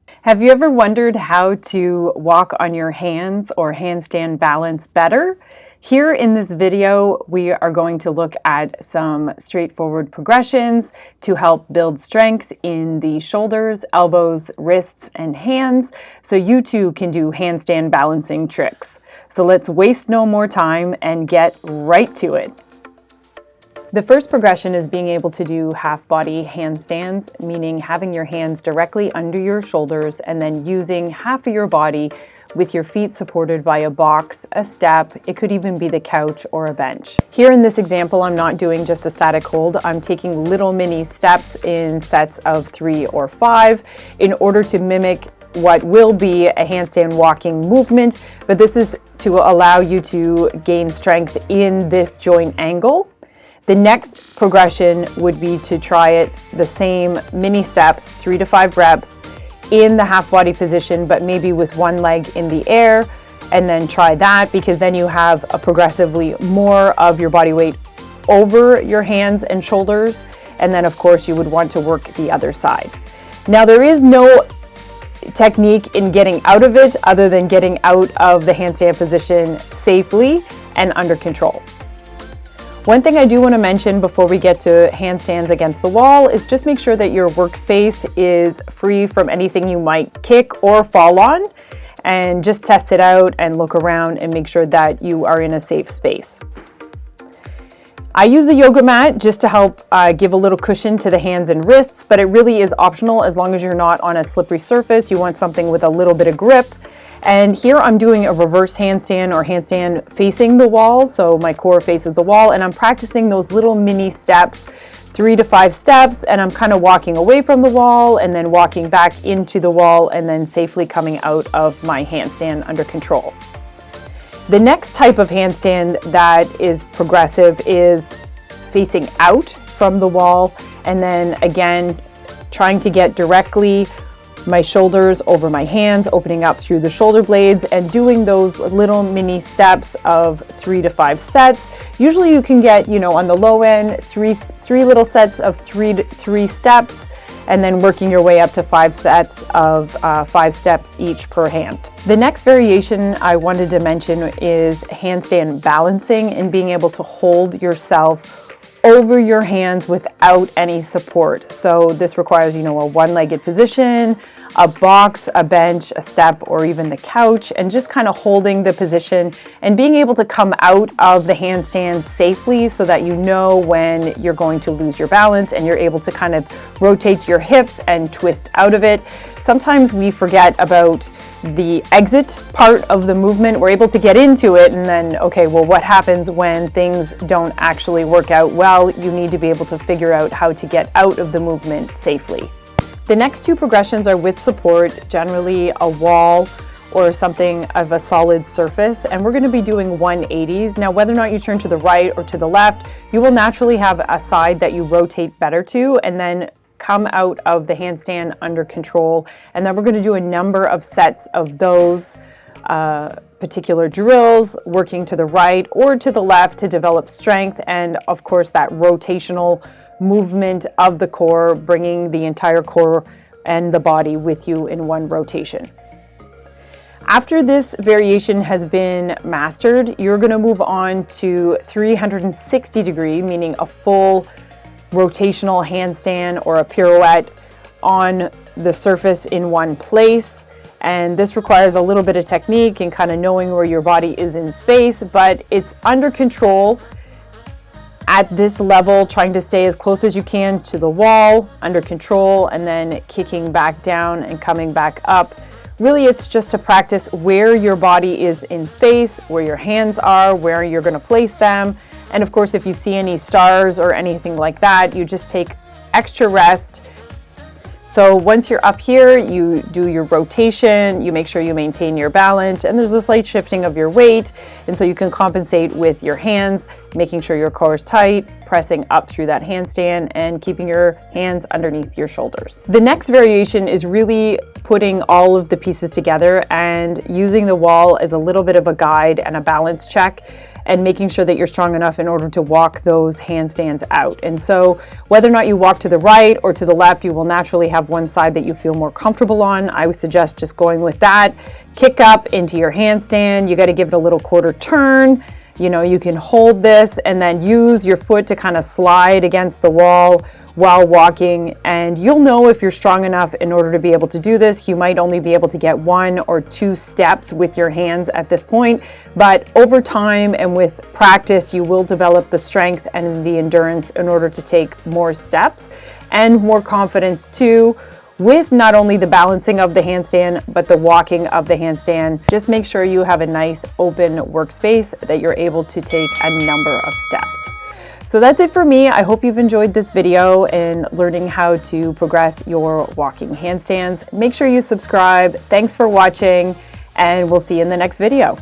Have you ever wondered how to walk on your hands or handstand balance better? Here in this video, we are going to look at some straightforward progressions to help build strength in the shoulders, elbows, wrists, and hands so you too can do handstand balancing tricks. So let's waste no more time and get right to it. The first progression is being able to do half body handstands, meaning having your hands directly under your shoulders and then using half of your body with your feet supported by a box, a step, it could even be the couch or a bench. Here in this example, I'm not doing just a static hold, I'm taking little mini steps in sets of 3 or 5 in order to mimic what will be a handstand walking movement, but this is to allow you to gain strength in this joint angle. The next progression would be to try it the same mini steps, 3 to 5 reps in the half body position, but maybe with one leg in the air, and then try that because then you have a progressively more of your body weight over your hands and shoulders. And then of course you would want to work the other side. Now there is no technique in getting out of it other than getting out of the handstand position safely and under control. One thing I do want to mention before we get to handstands against the wall is just make sure that your workspace is free from anything you might kick or fall on, and just test it out and look around and make sure that you are in a safe space. I use a yoga mat just to help give a little cushion to the hands and wrists, but it really is optional as long as you're not on a slippery surface. You want something with a little bit of grip. And here I'm doing a reverse handstand or handstand facing the wall. So my core faces the wall and I'm practicing those little mini steps, 3 to 5 steps, and I'm kind of walking away from the wall and then walking back into the wall and then safely coming out of my handstand under control. The next type of handstand that is progressive is facing out from the wall and then again trying to get directly my shoulders over my hands, opening up through the shoulder blades and doing those little mini steps of 3 to 5 sets. Usually you can get, on the low end, three little sets of 3 steps and then working your way up to 5 sets of 5 steps each per hand. The next variation I wanted to mention is handstand balancing and being able to hold yourself over your hands without any support. So this requires, a one-legged position, a box, a bench, a step, or even the couch, and just kind of holding the position and being able to come out of the handstand safely so that you know when you're going to lose your balance and you're able to kind of rotate your hips and twist out of it. Sometimes we forget about the exit part of the movement. We're able to get into it and then, okay, well, what happens when things don't actually work out well? You need to be able to figure out how to get out of the movement safely. The next 2 progressions are with support, generally a wall or something of a solid surface, and we're going to be doing 180s. Now, whether or not you turn to the right or to the left, you will naturally have a side that you rotate better to, and then come out of the handstand under control. And then we're going to do a number of sets of those particular drills, working to the right or to the left to develop strength, and of course that rotational movement of the core, bringing the entire core and the body with you in one rotation. After this variation has been mastered, you're going to move on to 360 degree, meaning a full rotational handstand or a pirouette on the surface in one place. And this requires a little bit of technique and kind of knowing where your body is in space, but it's under control at this level, trying to stay as close as you can to the wall, under control, and then kicking back down and coming back up. Really, it's just to practice where your body is in space, where your hands are, where you're going to place them. And of course, if you see any stars or anything like that, you just take extra rest. So once you're up here, you do your rotation, you make sure you maintain your balance, and there's a slight shifting of your weight. And so you can compensate with your hands, making sure your core is tight, pressing up through that handstand, and keeping your hands underneath your shoulders. The next variation is really putting all of the pieces together and using the wall as a little bit of a guide and a balance check, and making sure that you're strong enough in order to walk those handstands out. And so whether or not you walk to the right or to the left, you will naturally have one side that you feel more comfortable on. I would suggest just going with that. Kick up into your handstand. You got to give it a little quarter turn. You know, you can hold this and then use your foot to kind of slide against the wall while walking, and you'll know if you're strong enough in order to be able to do this. You might only be able to get 1 or 2 steps with your hands at this point, but over time and with practice, you will develop the strength and the endurance in order to take more steps and more confidence too, with not only the balancing of the handstand, but the walking of the handstand. Just make sure you have a nice open workspace that you're able to take a number of steps. So that's it for me. I hope you've enjoyed this video in learning how to progress your walking handstands. Make sure you subscribe. Thanks for watching, and we'll see you in the next video.